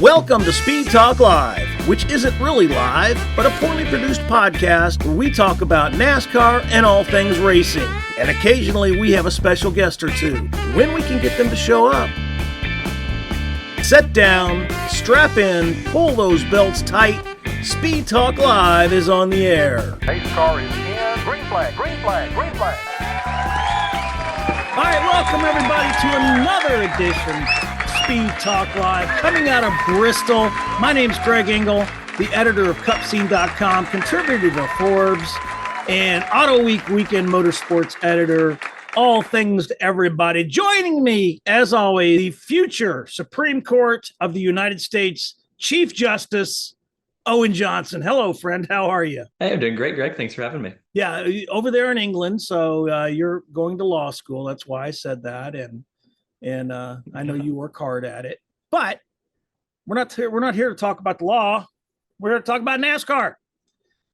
Welcome to Speed Talk Live, which isn't really live, but a poorly produced podcast where we talk about NASCAR and all things racing. And occasionally we have a special guest or two, when we can get them to show up. Sit down, strap in, pull those belts tight. Speed Talk Live is on the air. Pace car is in. Green flag, green flag, green flag. All right, welcome everybody to another edition Speed Talk Live, coming out of Bristol. My name's Greg Engel, the editor of CupScene.com, contributor to Forbes, and Auto Week Weekend Motorsports editor. All things to everybody. Joining me, as always, the future Supreme Court of the United States Chief Justice, Owen Johnson. Hello, friend. How are you? Hey, I'm doing great, Greg. Thanks for having me. Yeah, over there in England. So you're going to law school. That's why I said that. And I know you work hard at it, but we're not here to talk about the law. We're here to talk about NASCAR.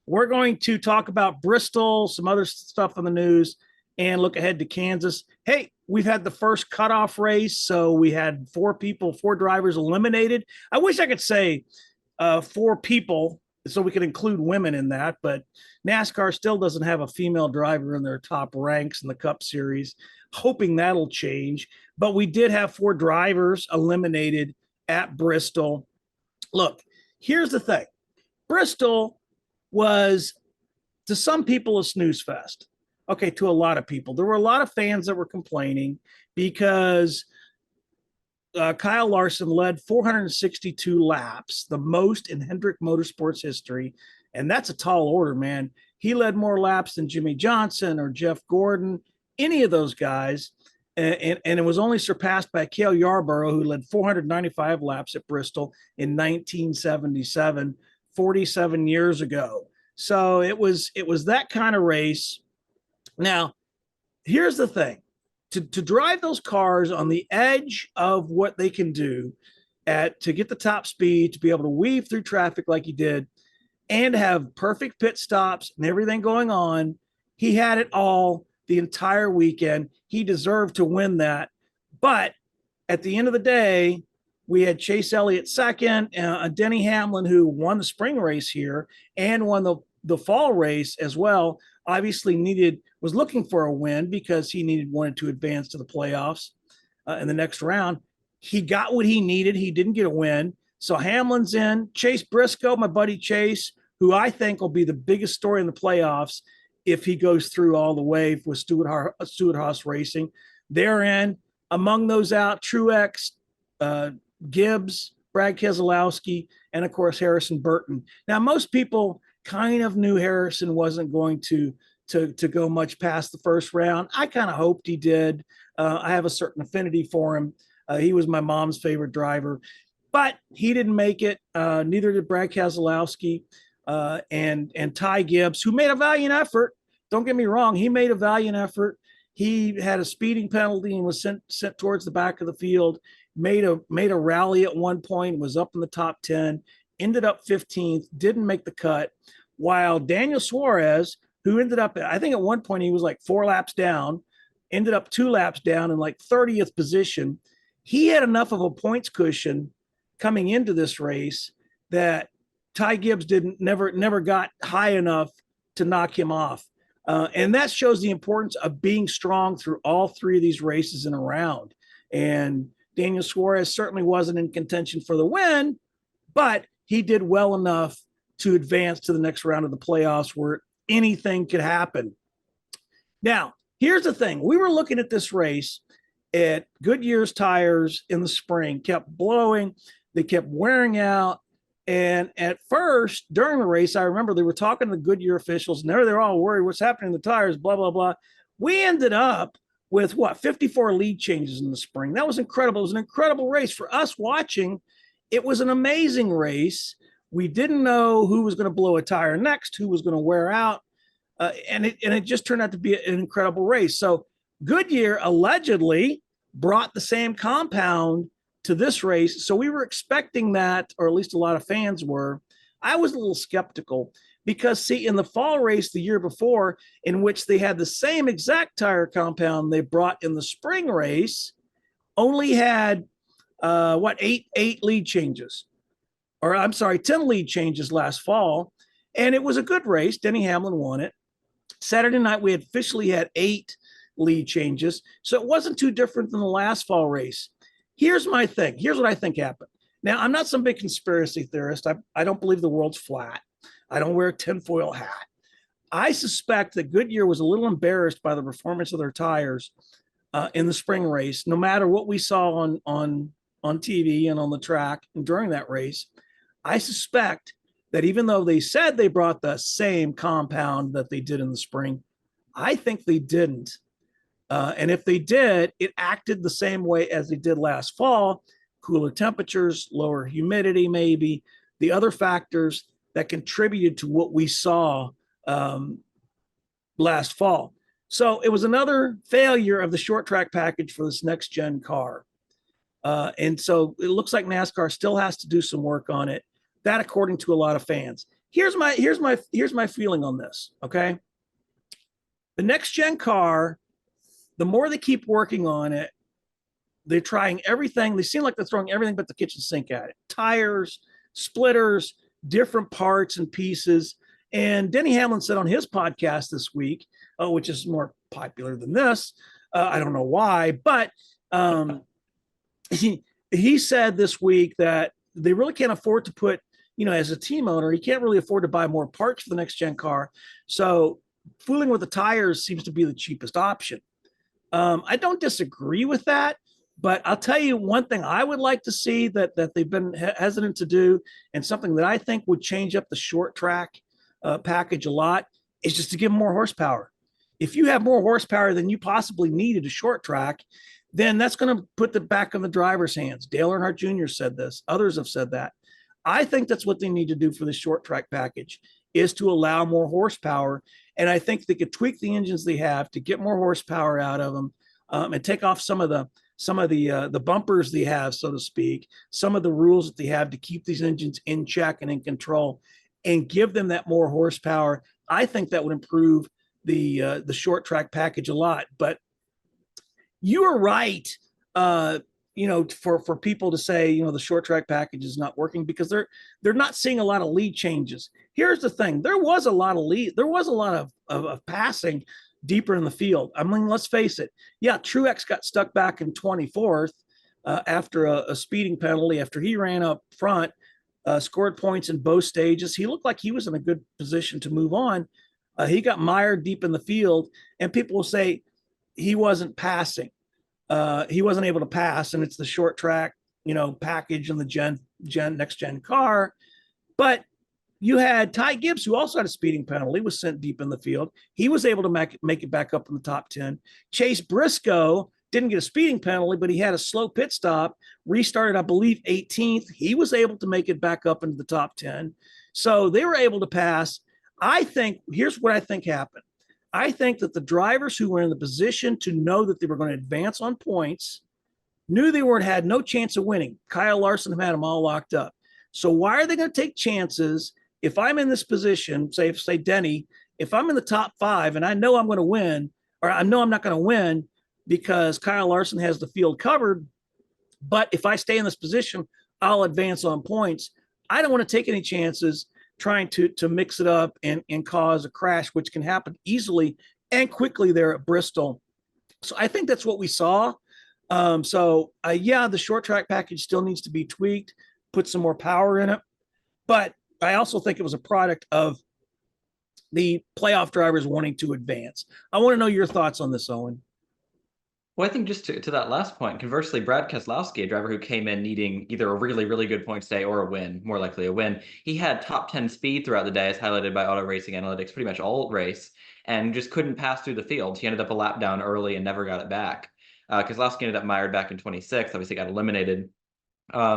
We're going to talk about Bristol, some other stuff on the news, and look ahead to Kansas. Hey, we've had the first cutoff race, so we had four drivers eliminated. I wish I could say four people so we could include women in that, but NASCAR still doesn't have a female driver in their top ranks in the Cup Series. Hoping that'll change. But we did have four drivers eliminated at Bristol. Look, here's the thing. Bristol was, to some people, a snooze fest. Okay, to a lot of people. There were a lot of fans that were complaining because Kyle Larson led 462 laps, the most in Hendrick Motorsports history. And that's a tall order, man. He led more laps than Jimmy Johnson or Jeff Gordon, any of those guys. And it was only surpassed by Cale Yarborough, who led 495 laps at Bristol in 1977, 47 years ago. So it was that kind of race. Now, here's the thing. To drive those cars on the edge of what they can do to get the top speed, to be able to weave through traffic like he did, and have perfect pit stops and everything going on, he had it all the entire weekend. He deserved to win that. But at the end of the day, we had Chase Elliott second, Denny Hamlin, who won the spring race here and won the fall race as well. Obviously was looking for a win because he wanted to advance to the playoffs in the next round. He got what he needed. He didn't get a win. So Hamlin's in. Chase Briscoe, my buddy Chase, who I think will be the biggest story in the playoffs if he goes through all the way with Stewart-Haas Racing. They're in. Among those out, Truex, Gibbs, Brad Keselowski, and, of course, Harrison Burton. Now, most people kind of knew Harrison wasn't going to go much past the first round. I kind of hoped he did. I have a certain affinity for him. He was my mom's favorite driver. But he didn't make it. Neither did Brad Keselowski. And Ty Gibbs, who made a valiant effort. Don't get me wrong. He made a valiant effort. He had a speeding penalty and was sent towards the back of the field, made a rally at one point, was up in the top 10, ended up 15th, didn't make the cut, while Daniel Suarez, who ended up, I think at one point he was like 4 laps down, ended up 2 laps down in like 30th position. He had enough of a points cushion coming into this race that Ty Gibbs never got high enough to knock him off. And that shows the importance of being strong through all 3 of these races in a round. And Daniel Suarez certainly wasn't in contention for the win, but he did well enough to advance to the next round of the playoffs where anything could happen. Now, here's the thing. We were looking at this race at Goodyear's tires in the spring, kept blowing. They kept wearing out. And at first, during the race, I remember they were talking to the Goodyear officials, and they're all worried what's happening to the tires, blah, blah, blah. We ended up with, 54 lead changes in the spring. That was incredible. It was an incredible race. For us watching, it was an amazing race. We didn't know who was going to blow a tire next, who was going to wear out, and it just turned out to be an incredible race. So Goodyear allegedly brought the same compound to this race. So we were expecting that, or at least a lot of fans were. I was a little skeptical because, see, in the fall race the year before, in which they had the same exact tire compound they brought in the spring race, only had eight lead changes. or I'm sorry, 10 lead changes last fall. And it was a good race. Denny Hamlin won it. Saturday night, we had officially had 8 lead changes. So it wasn't too different than the last fall race. Here's my thing. Here's what I think happened. Now, I'm not some big conspiracy theorist. I don't believe the world's flat. I don't wear a tinfoil hat. I suspect that Goodyear was a little embarrassed by the performance of their tires in the spring race, no matter what we saw on TV and on the track and during that race. I suspect that even though they said they brought the same compound that they did in the spring, I think they didn't. And if they did, it acted the same way as they did last fall: cooler temperatures, lower humidity, maybe the other factors that contributed to what we saw last fall. So it was another failure of the short track package for this next gen car. And so it looks like NASCAR still has to do some work on it. That, according to a lot of fans. Here's my feeling on this. Okay, the next gen car, the more they keep working on it, they're trying everything. They seem like they're throwing everything but the kitchen sink at it: tires, splitters, different parts and pieces. And Denny Hamlin said on his podcast this week, which is more popular than this, I don't know why, but he said this week that they really can't afford to put, as a team owner, he can't really afford to buy more parts for the next gen car. So fooling with the tires seems to be the cheapest option. I don't disagree with that, but I'll tell you one thing I would like to see that they've been hesitant to do, and something that I think would change up the short track package a lot, is just to give them more horsepower. If you have more horsepower than you possibly need at a short track, then that's going to put the back in the driver's hands. Dale Earnhardt Jr. said this. Others have said that. I think that's what they need to do for the short track package, is to allow more horsepower. And I think they could tweak the engines they have to get more horsepower out of them, and take off some of the bumpers they have, so to speak, some of the rules that they have to keep these engines in check and in control, and give them that more horsepower. I think that would improve the short track package a lot. But you are right. For people to say, the short track package is not working because they're not seeing a lot of lead changes. Here's the thing: there was a lot of passing deeper in the field. I mean, let's face it. Yeah, Truex got stuck back in 24th after a speeding penalty after he ran up front, scored points in both stages. He looked like he was in a good position to move on. He got mired deep in the field, and people will say he wasn't passing. He wasn't able to pass, and it's the short track, package in the next gen car. But you had Ty Gibbs, who also had a speeding penalty, was sent deep in the field. He was able to make it back up in the top 10. Chase Briscoe didn't get a speeding penalty, but he had a slow pit stop, restarted, I believe, 18th. He was able to make it back up into the top 10. So they were able to pass. Here's what I think happened. I think that the drivers who were in the position to know that they were going to advance on points knew they had no chance of winning. Kyle Larson had them all locked up. So why are they going to take chances? If I'm in this position, say Denny, if I'm in the top 5 and I know I'm going to win, or I know I'm not going to win because Kyle Larson has the field covered, but if I stay in this position, I'll advance on points. I don't want to take any chances trying to mix it up and cause a crash, which can happen easily and quickly there at Bristol. So I think that's what we saw. The short track package still needs to be tweaked, put some more power in it. But I also think it was a product of the playoff drivers wanting to advance. I want to know your thoughts on this, Owen. Well, I think just to that last point, conversely, Brad Keselowski, a driver who came in needing either a really, really good points day or a win, more likely a win, he had top 10 speed throughout the day, as highlighted by Auto Racing Analytics, pretty much all race, and just couldn't pass through the field. He ended up a lap down early and never got it back. Keselowski ended up mired back in 26th, obviously got eliminated,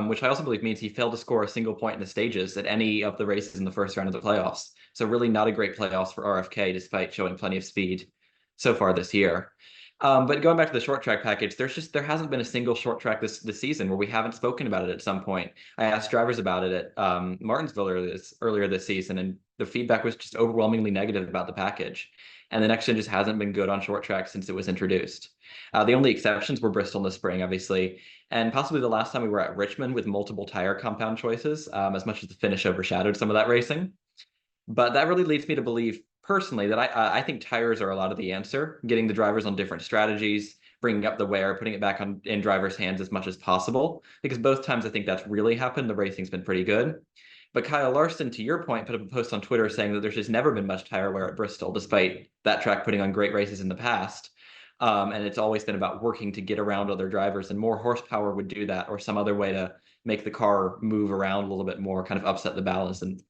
which I also believe means he failed to score a single point in the stages at any of the races in the first round of the playoffs. So really not a great playoffs for RFK, despite showing plenty of speed so far this year. But going back to the short track package, there hasn't been a single short track this season where we haven't spoken about it at some point. I asked drivers about it at Martinsville earlier this season, and the feedback was just overwhelmingly negative about the package. And the next gen just hasn't been good on short track since it was introduced. The only exceptions were Bristol in the spring, obviously, and possibly the last time we were at Richmond with multiple tire compound choices, as much as the finish overshadowed some of that racing. But that really leads me to believe personally that I think tires are a lot of the answer, getting the drivers on different strategies, bringing up the wear, putting it back in drivers' hands as much as possible. Because both times I think that's really happened, the racing's been pretty good. But Kyle Larson, to your point, put up a post on Twitter saying that there's just never been much tire wear at Bristol, despite that track putting on great races in the past. And it's always been about working to get around other drivers, and more horsepower would do that, or some other way to make the car move around a little bit more, kind of upset the balance and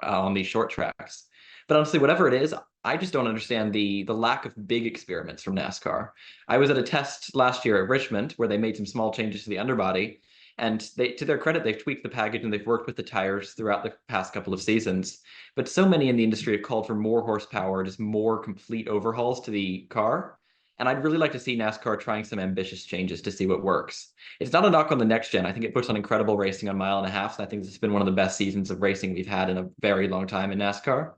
on these short tracks. But honestly, whatever it is, I just don't understand the lack of big experiments from NASCAR. I was at a test last year at Richmond where they made some small changes to the underbody, and to their credit, they've tweaked the package and they've worked with the tires throughout the past couple of seasons. But so many in the industry have called for more horsepower, just more complete overhauls to the car. And I'd really like to see NASCAR trying some ambitious changes to see what works. It's not a knock on the next gen. I think it puts on incredible racing on mile and a half. And I think this has been one of the best seasons of racing we've had in a very long time in NASCAR.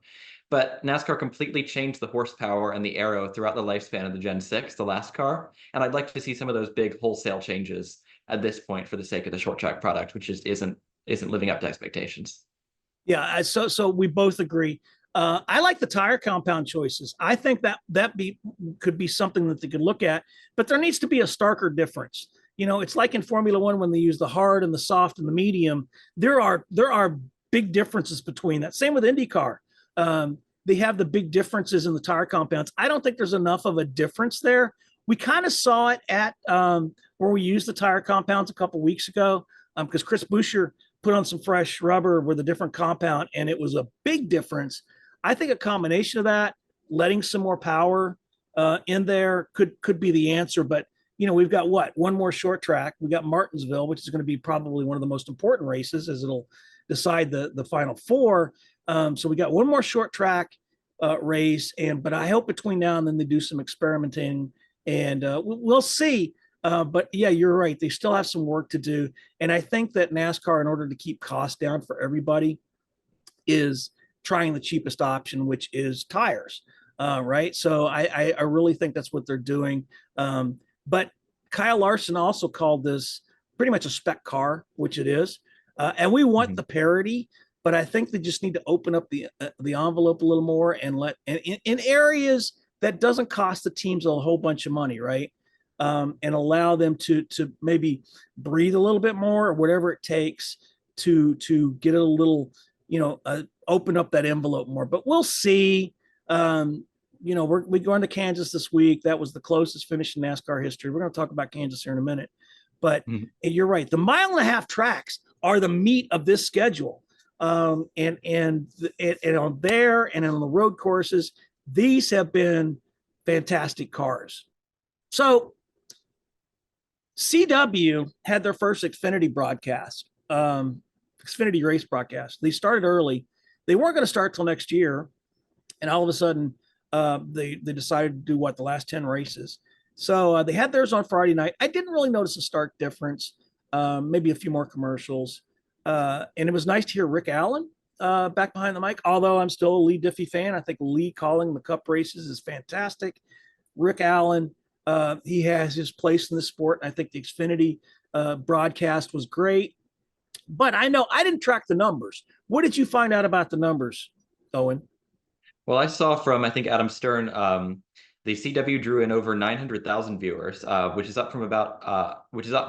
But NASCAR completely changed the horsepower and the aero throughout the lifespan of the Gen 6, the last car. And I'd like to see some of those big wholesale changes at this point for the sake of the short track product, which just isn't living up to expectations. Yeah, so we both agree. I like the tire compound choices. I think could be something that they could look at, but there needs to be a starker difference. It's like in Formula One when they use the hard and the soft and the medium. There are big differences between that. Same with IndyCar. They have the big differences in the tire compounds. I don't think there's enough of a difference there. We kind of saw it at where we used the tire compounds a couple weeks ago because Chris Buescher put on some fresh rubber with a different compound, and it was a big difference. I think a combination of that, letting some more power in there could be the answer. But we've got one more short track. We got Martinsville, which is going to be probably one of the most important races, as it'll decide the final four. So we got one more short track race, but I hope between now and then they do some experimenting, and we'll see. But yeah, you're right. They still have some work to do, and I think that NASCAR, in order to keep costs down for everybody, is trying the cheapest option, which is tires. Right. So I really think that's what they're doing. But Kyle Larson also called this pretty much a spec car, which it is. And we want the parity, but I think they just need to open up the envelope a little more and in areas that doesn't cost the teams a whole bunch of money, right? And allow them to maybe breathe a little bit more or whatever it takes to get a little, open up that envelope more. But we'll see. We're going to Kansas this week. That was the closest finish in NASCAR history. We're going to talk about Kansas here in a minute. But you're right. The mile and a half tracks are the meat of this schedule. And on there and on the road courses, these have been fantastic cars. So CW had their first Xfinity broadcast, Xfinity race broadcast. They started early. They weren't going to start till next year. And all of a sudden, they decided to do the last 10 races. So they had theirs on Friday night. I didn't really notice a stark difference, maybe a few more commercials. And it was nice to hear Rick Allen back behind the mic, although I'm still a Lee Diffie fan. I think Lee calling the Cup races is fantastic. Rick Allen, he has his place in the sport. I think the Xfinity broadcast was great. But I know I didn't track the numbers. What did you find out about the numbers, Owen? Well, I saw from, I think, Adam Stern, the CW drew in over 900,000 viewers, which is up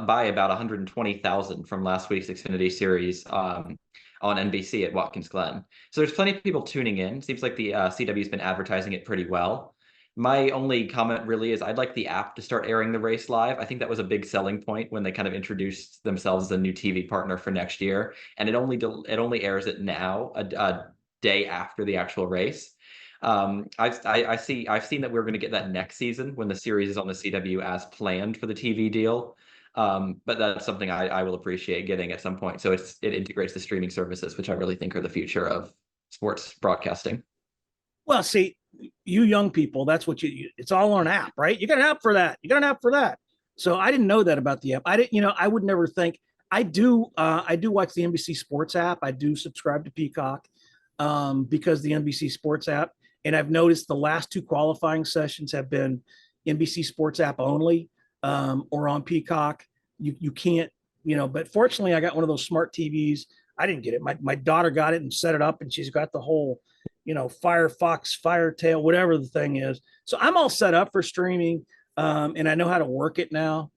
by about 120,000 from last week's Xfinity series on NBC at Watkins Glen. So there's plenty of people tuning in. Seems like the CW's been advertising it pretty well. My only comment really is I'd like the app to start airing the race live. I think that was a big selling point when they kind of introduced themselves as a new TV partner for next year, and it only airs it now, a day after the actual race. I've seen that we're going to get that next season when the series is on the CW as planned for the TV deal. But that's something I will appreciate getting at some point. So it integrates the streaming services, which I really think are the future of sports broadcasting. Well, see, you young people, that's what it's all on an app, right? You got an app for that. You got an app for that. So I didn't know that about the app. I didn't, I would never think. I do watch the NBC Sports app. I do subscribe to Peacock because the NBC Sports app, and I've noticed the last two qualifying sessions have been NBC Sports app only or on Peacock. You can't, but fortunately, I got one of those smart TVs. I didn't get it. My daughter got it and set it up, and she's got the whole Firefox, Firetail, whatever the thing is. So I'm all set up for streaming, and I know how to work it now.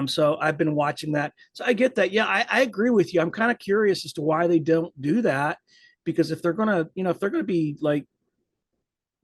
So I've been watching that. So I get that. Yeah, I agree with you. I'm kind of curious as to why they don't do that, because if they're gonna, if they're gonna be like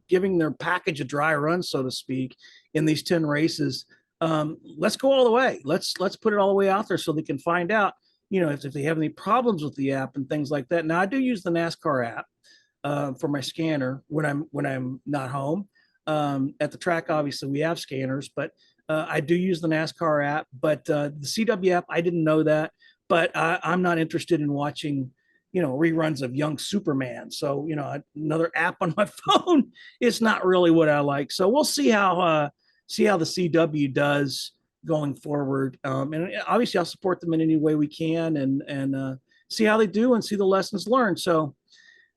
giving their package a dry run, so to speak, in these 10 races, let's go all the way. Let's put it all the way out there so they can find out, if they have any problems with the app and things like that. Now I do use the NASCAR app for my scanner when I'm not home. At the track, obviously we have scanners, but I do use the NASCAR app. But the CW app, I didn't know that. But I'm not interested in watching, reruns of Young Superman. So another app on my phone is not really what I like. So we'll see how the CW does going forward. And obviously, I'll support them in any way we can, and see how they do and see the lessons learned. So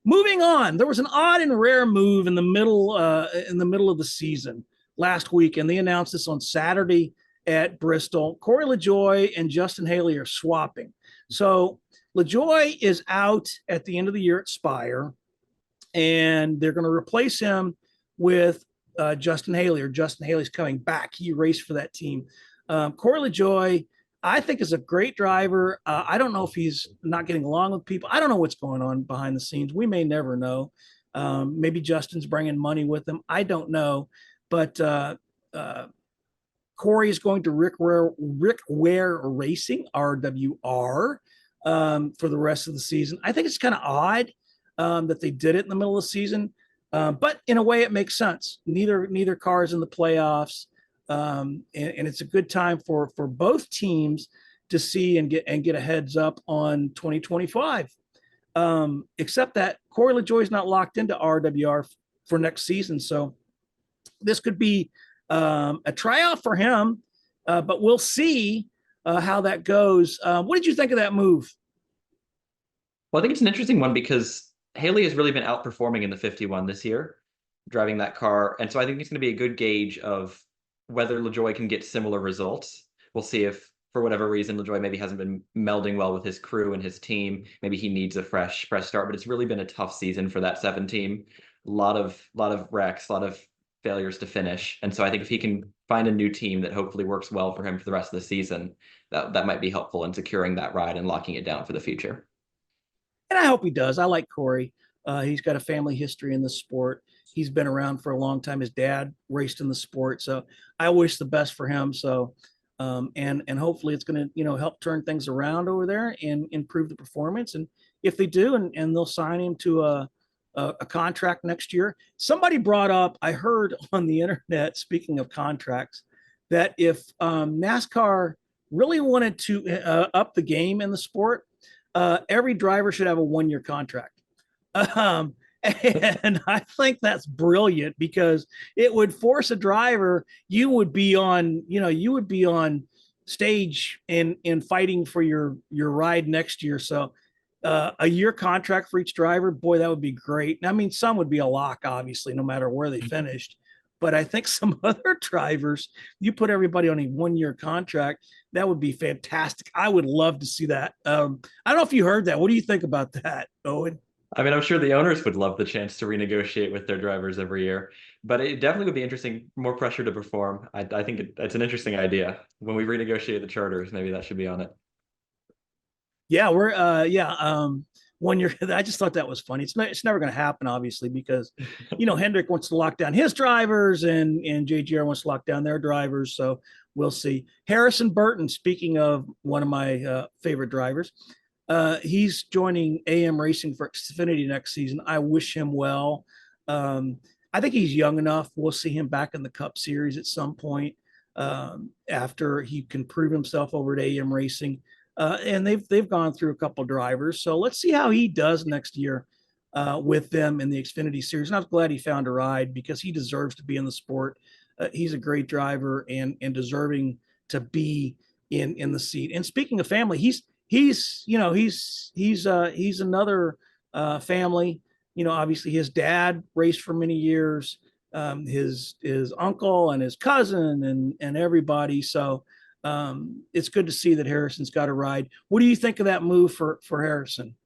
moving on, there was an odd and rare move in the middle of the season last week, and they announced this on Saturday at Bristol. Corey LaJoie and Justin Haley are swapping. So LaJoie is out at the end of the year at Spire, and they're going to replace him with Justin Haley, or Justin Haley's coming back. He raced for that team. Corey LaJoie, I think, is a great driver. I don't know if he's not getting along with people. I don't know what's going on behind the scenes. We may never know. Maybe Justin's bringing money with him. I don't know. But Corey is going to Rick Ware Racing, RWR, for the rest of the season. I think it's kind of odd that they did it in the middle of the season. But in a way, it makes sense. Neither car is in the playoffs. And it's a good time for both teams to see and get a heads up on 2025. Except that Corey LaJoie is not locked into RWR for next season, so this could be a tryout for him. But we'll see how that goes. What did you think of that move? Well, I think it's an interesting one because Haley has really been outperforming in the 51 this year, driving that car, and so I think it's going to be a good gauge of whether LaJoie can get similar results. We'll see if, for whatever reason, LaJoie maybe hasn't been melding well with his crew and his team. Maybe he needs a fresh start, but it's really been a tough season for that 7 team. A lot of wrecks, a lot of failures to finish. And so I think if he can find a new team that hopefully works well for him for the rest of the season, that might be helpful in securing that ride and locking it down for the future. And I hope he does. I like Corey. He's got a family history in the sport. He's been around for a long time. His dad raced in the sport, so I wish the best for him. So, and hopefully it's going to help turn things around over there and improve the performance. And if they do, and they'll sign him to a contract next year. Somebody brought up, I heard on the internet, speaking of contracts, that if NASCAR really wanted to up the game in the sport, every driver should have a 1-year contract. And I think that's brilliant because it would force a driver. You would be on stage in fighting for your ride next year. So a year contract for each driver, boy, that would be great. I mean, some would be a lock, obviously, no matter where they finished. But I think some other drivers, you put everybody on a 1-year contract, that would be fantastic. I would love to see that. I don't know if you heard that. What do you think about that, Owen? I mean, I'm sure the owners would love the chance to renegotiate with their drivers every year, but it definitely would be interesting. More pressure to perform. I think it's an interesting idea. When we renegotiate the charters, maybe that should be on it. Yeah, 1 year. I just thought that was funny. It's never going to happen, obviously, because Hendrick wants to lock down his drivers and JGR wants to lock down their drivers. So we'll see. Harrison Burton, speaking of one of my favorite drivers, he's joining AM Racing for Xfinity next season. I wish him well. I think he's young enough. We'll see him back in the Cup Series at some point after he can prove himself over at AM Racing. And they've gone through a couple of drivers. So let's see how he does next year. with them in the Xfinity Series. And I was glad he found a ride because he deserves to be in the sport. He's a great driver and deserving to be in the seat. And speaking of family, he's another family. Obviously his dad raced for many years, his uncle and his cousin and everybody. So it's good to see that Harrison's got a ride. What do you think of that move for Harrison?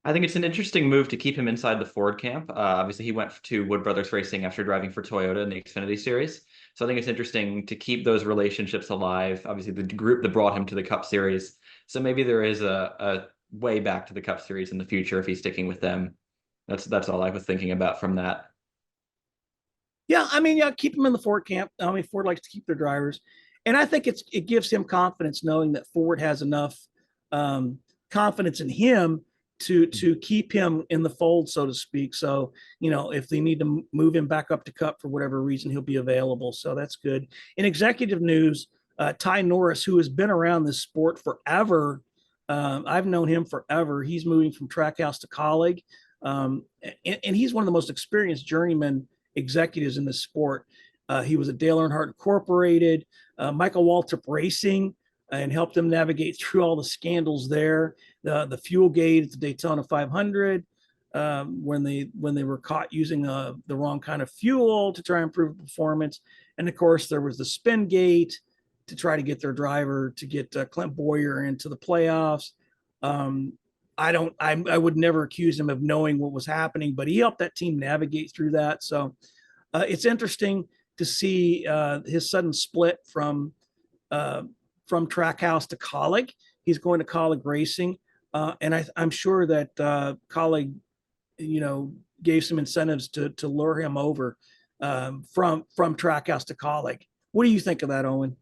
I think it's an interesting move to keep him inside the Ford camp. Obviously, he went to Wood Brothers Racing after driving for Toyota in the Xfinity Series. So I think it's interesting to keep those relationships alive. Obviously, the group that brought him to the Cup Series. So maybe there is a way back to the Cup Series in the future if he's sticking with them. That's all I was thinking about from that. Yeah, I mean, yeah, keep him in the Ford camp. I mean, Ford likes to keep their drivers, and I think it gives him confidence knowing that Ford has enough confidence in him to keep him in the fold, so to speak. So if they need to move him back up to Cup for whatever reason, he'll be available. So that's good. In executive news, Ty Norris, who has been around this sport forever, I've known him forever. He's moving from Trackhouse to Colleague, and he's one of the most experienced journeyman executives in the sport. He was at Dale Earnhardt Incorporated, Michael Waltrip Racing, and helped them navigate through all the scandals there. The fuel gate at the Daytona 500, when they were caught using the wrong kind of fuel to try and improve performance, and of course there was the spin gate to try to get their driver to get Clint Boyer into the playoffs. I would never accuse him of knowing what was happening, but he helped that team navigate through that. So it's interesting to see his sudden split from Trackhouse to Colleague. He's going to Colleague Racing, and I'm sure that Colleague, gave some incentives to lure him over from Trackhouse to Colleague. What do you think of that, Owen?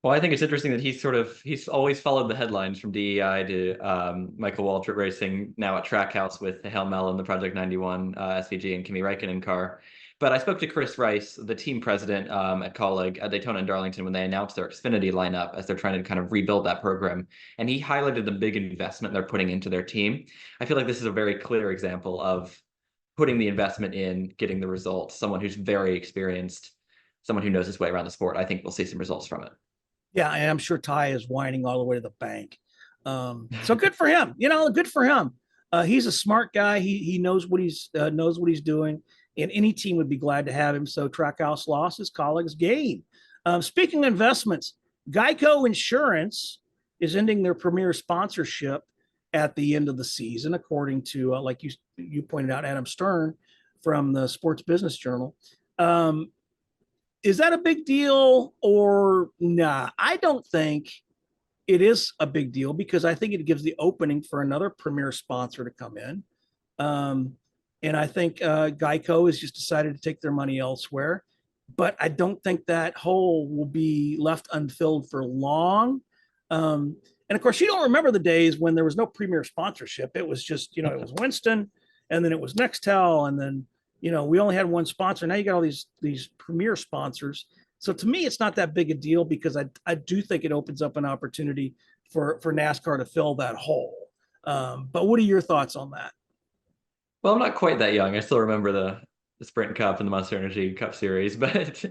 Well, I think it's interesting that he's always followed the headlines from DEI to Michael Waltrip Racing, now at Trackhouse with Hale Mellon, the Project 91 SVG, and Kimi Räikkönen car. But I spoke to Chris Rice, the team president at Colleague at Daytona and Darlington, when they announced their Xfinity lineup as they're trying to kind of rebuild that program. And he highlighted the big investment they're putting into their team. I feel like this is a very clear example of putting the investment in, getting the results. Someone who's very experienced, someone who knows his way around the sport. I think we'll see some results from it. Yeah, and I'm sure Ty is whining all the way to the bank. So good for him. Good for him. He's a smart guy. He knows what he's doing, and any team would be glad to have him. So Trackhouse lost, his colleagues gain. Speaking of investments, Geico Insurance is ending their premier sponsorship at the end of the season, according to like you pointed out, Adam Stern from the Sports Business Journal. Is that a big deal or nah? I don't think it is a big deal because I think it gives the opening for another premier sponsor to come in. And I think Geico has just decided to take their money elsewhere. But I don't think that hole will be left unfilled for long. And of course, you don't remember the days when there was no premier sponsorship. It was just, it was Winston, and then it was Nextel, and then we only had one sponsor. Now you got all these premier sponsors. So to me, it's not that big a deal because I do think it opens up an opportunity for NASCAR to fill that hole. But what are your thoughts on that? Well, I'm not quite that young. I still remember the Sprint Cup and the Monster Energy Cup Series, but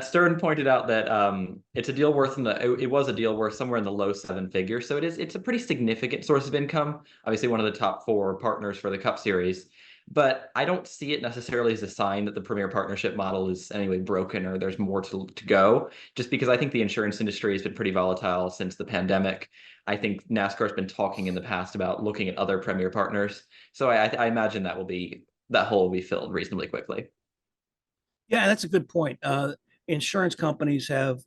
Stern pointed out that it's a deal worth it was a deal worth somewhere in the low seven figures. So it's a pretty significant source of income. Obviously, one of the top four partners for the Cup Series. But I don't see it necessarily as a sign that the premier partnership model is anyway broken or there's more to go, just because I think the insurance industry has been pretty volatile since the pandemic. I think NASCAR has been talking in the past about looking at other premier partners. So I imagine that hole will be filled reasonably quickly. Yeah, that's a good point. Insurance companies have,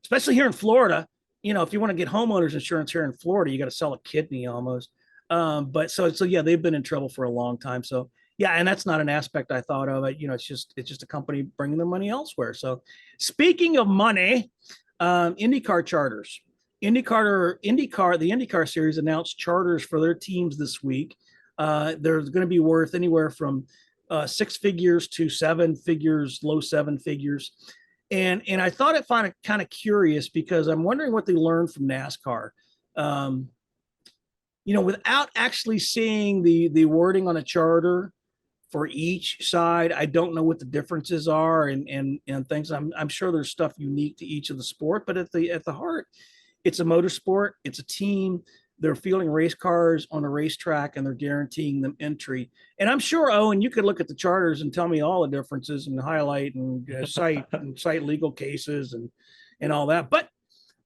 especially here in Florida, if you want to get homeowners insurance here in Florida, you got to sell a kidney almost. But so yeah, they've been in trouble for a long time. So yeah, and that's not an aspect I thought of. It's just a company bringing their money elsewhere. So speaking of money, IndyCar Charters, the IndyCar series announced charters for their teams this week. They're going to be worth anywhere from 6 figures to 7 figures, low 7 figures. And I thought it found it kind of curious because I'm wondering what they learned from NASCAR. without actually seeing the wording on a charter for each side, I don't know what the differences are and things. I'm sure there's stuff unique to each of the sport, but at the heart, it's a motorsport. It's a team. They're fielding race cars on a racetrack and they're guaranteeing them entry. And I'm sure, Owen, you could look at the charters and tell me all the differences and highlight and cite legal cases and all that. But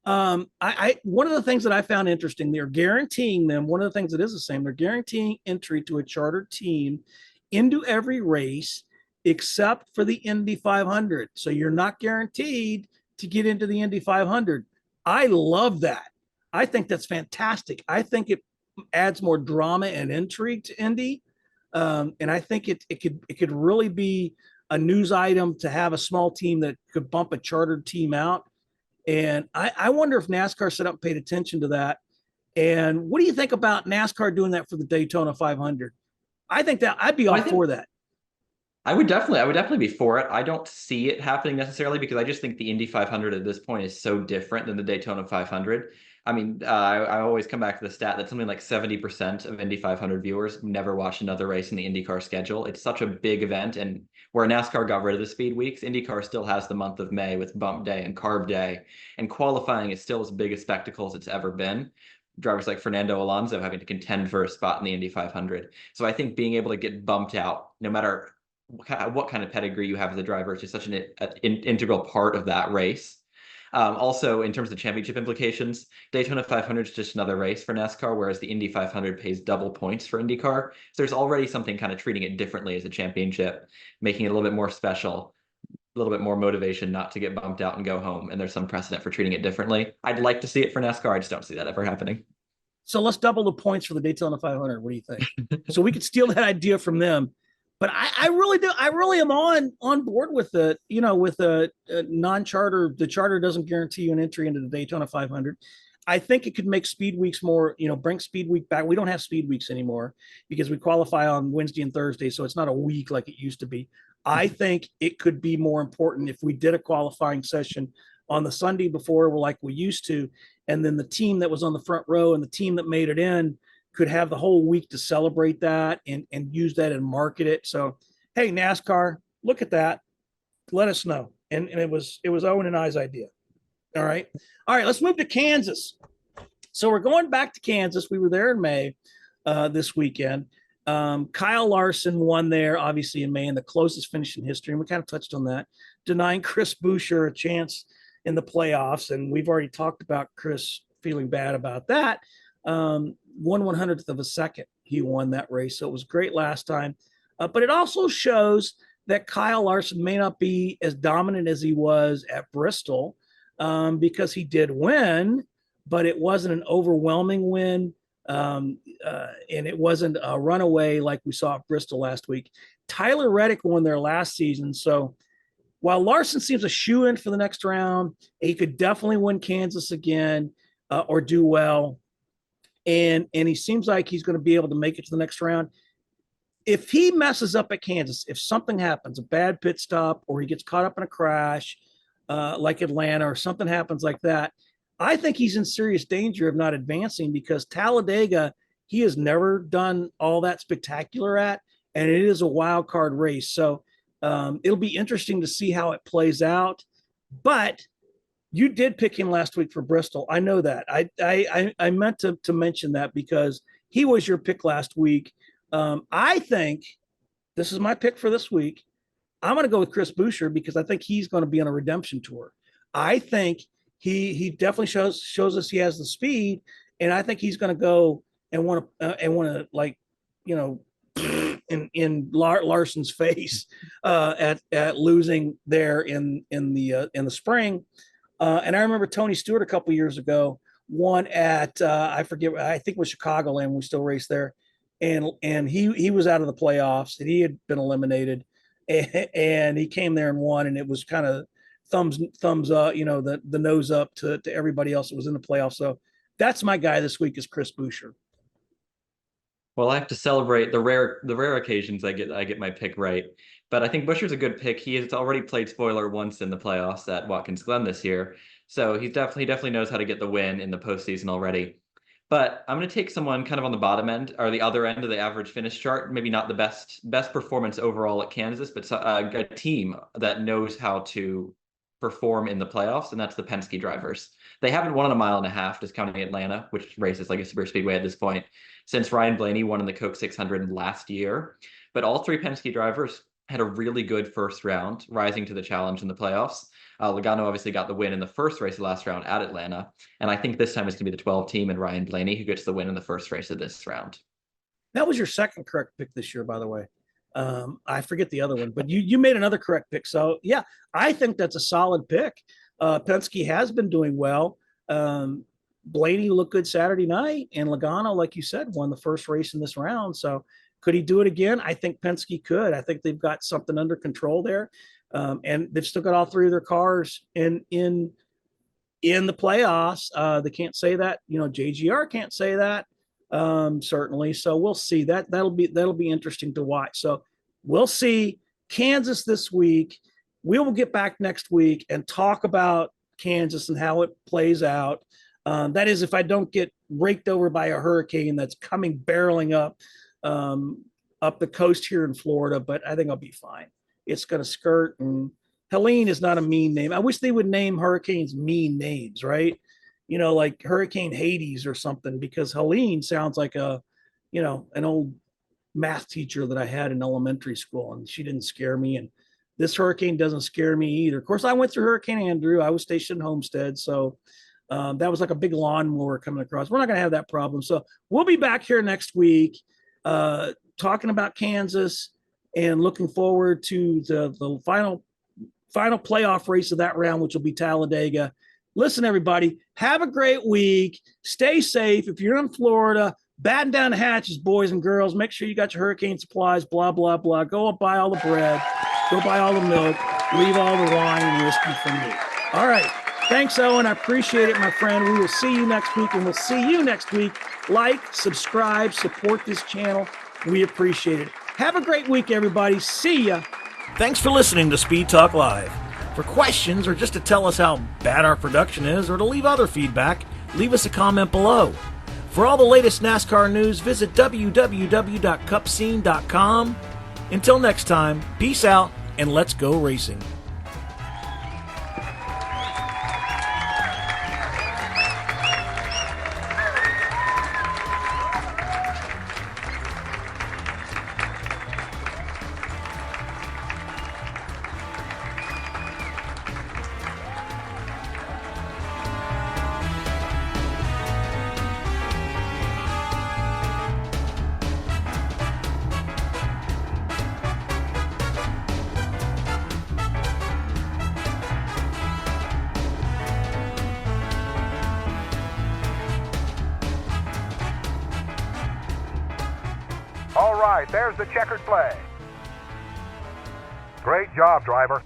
I one of the things that I found interesting, they're guaranteeing them. One of the things that is the same, they're guaranteeing entry to a chartered team into every race except for the Indy 500. So you're not guaranteed to get into the Indy 500. I love that. I think that's fantastic. I think it adds more drama and intrigue to Indy, and I think it could really be a news item to have a small team that could bump a chartered team out. And I wonder if NASCAR set up and paid attention to that. And what do you think about NASCAR doing that for the Daytona 500? I think that I'd be all for that. I would definitely be for it. I don't see it happening necessarily because I just think the Indy 500 at this point is so different than the Daytona 500. I mean, I always come back to the stat that something like 70% of Indy 500 viewers never watch another race in the IndyCar schedule. It's such a big event, and where NASCAR got rid of the speed weeks, IndyCar still has the month of May with Bump Day and Carb Day, and qualifying is still as big a spectacle as it's ever been. Drivers like Fernando Alonso having to contend for a spot in the Indy 500. So I think being able to get bumped out, no matter what kind of pedigree you have as a driver, is just such an integral part of that race. Also, in terms of championship implications, Daytona 500 is just another race for NASCAR, whereas the Indy 500 pays double points for IndyCar. So there's already something kind of treating it differently as a championship, making it a little bit more special, a little bit more motivation not to get bumped out and go home. And there's some precedent for treating it differently. I'd like to see it for NASCAR. I just don't see that ever happening. So let's double the points for the Daytona 500. What do you think? So we could steal that idea from them. But I really do. I really am on board with the, with a non-charter. The charter doesn't guarantee you an entry into the Daytona 500. I think it could make speed weeks more, bring speed week back. We don't have speed weeks anymore because we qualify on Wednesday and Thursday. So it's not a week like it used to be. I think it could be more important if we did a qualifying session on the Sunday before, like we used to. And then the team that was on the front row and the team that made it in could have the whole week to celebrate that and use that and market it. So, hey, NASCAR, look at that. Let us know. And it was Owen and I's idea. All right. Let's move to Kansas. So we're going back to Kansas. We were there in May this weekend. Kyle Larson won there, obviously in May, in the closest finish in history. And we kind of touched on that, denying Chris Buescher a chance in the playoffs. And we've already talked about Chris feeling bad about that. 1/100th of a second he won that race, so it was great last time, but it also shows that Kyle Larson may not be as dominant as he was at Bristol, because he did win, but it wasn't an overwhelming win, and it wasn't a runaway like we saw at Bristol last week. Tyler Reddick won there last season, so while Larson seems a shoe-in for the next round, he could definitely win Kansas again, or do well. And he seems like he's going to be able to make it to the next round. If he messes up at Kansas, if something happens, a bad pit stop, or he gets caught up in a crash like Atlanta, or something happens like that, I think he's in serious danger of not advancing, because Talladega, he has never done all that spectacular at, and it is a wild card race. So it'll be interesting to see how it plays out. But you did pick him last week for Bristol. I know that. I meant to mention that because he was your pick last week. I think this is my pick for this week. I'm going to go with Chris Buescher because I think he's going to be on a redemption tour. I think he definitely shows us he has the speed, and I think he's going to go and want to like, in Larson's face at losing there in the spring. And I remember Tony Stewart a couple years ago won at I forget, I think it was Chicagoland. We still raced there, and he was out of the playoffs and he had been eliminated, and he came there and won, and it was kind of thumbs up, the nose up to everybody else that was in the playoffs. So that's my guy this week is Chris Buescher. Well, I have to celebrate the rare occasions I get my pick right. But I think Buescher's a good pick. He has already played spoiler once in the playoffs at Watkins Glen this year. So he definitely knows how to get the win in the postseason already. But I'm going to take someone kind of on the bottom end or the other end of the average finish chart. Maybe not the best performance overall at Kansas, but a team that knows how to perform in the playoffs, and that's the Penske drivers. They haven't won in a mile and a half, discounting Atlanta, which races like a super speedway at this point, since Ryan Blaney won in the Coke 600 last year. But all three Penske drivers had a really good first round, rising to the challenge in the playoffs. Logano obviously got the win in the first race of the last round at Atlanta. And I think this time it's going to be the 12 team and Ryan Blaney who gets the win in the first race of this round. That was your second correct pick this year, by the way. I forget the other one, but you made another correct pick. So, yeah, I think that's a solid pick. Penske has been doing well. Blaney looked good Saturday night, and Logano, like you said, won the first race in this round. So could he do it again? I think Penske could. I think they've got something under control there. And they've still got all three of their cars in the playoffs. They can't say that. JGR can't say that. Certainly. So we'll see. That'll be interesting to watch. So we'll see Kansas this week. We will get back next week and talk about Kansas and how it plays out. That is, if I don't get raked over by a hurricane that's coming barreling up the coast here in Florida, but I think I'll be fine. It's going to skirt, and Helene is not a mean name. I wish they would name hurricanes mean names, right? Like Hurricane Hades or something, because Helene sounds like an old math teacher that I had in elementary school, and she didn't scare me. And this hurricane doesn't scare me either. Of course, I went through Hurricane Andrew. I was stationed in Homestead, so that was like a big lawnmower coming across. We're not going to have that problem. So we'll be back here next week talking about Kansas and looking forward to the final playoff race of that round, which will be Talladega. Listen, everybody, have a great week. Stay safe. If you're in Florida, batten down the hatches, boys and girls. Make sure you got your hurricane supplies, blah, blah, blah. Go up, buy all the bread. Go buy all the milk. Leave all the wine and whiskey for me. All right. Thanks, Owen. I appreciate it, my friend. We will see you next week, and we'll see you next week. Like, subscribe, support this channel. We appreciate it. Have a great week, everybody. See ya. Thanks for listening to Speed Talk Live. For questions or just to tell us how bad our production is or to leave other feedback, leave us a comment below. For all the latest NASCAR news, visit www.cupscene.com. Until next time, peace out and let's go racing. All right, there's the checkered flag. Great job, driver.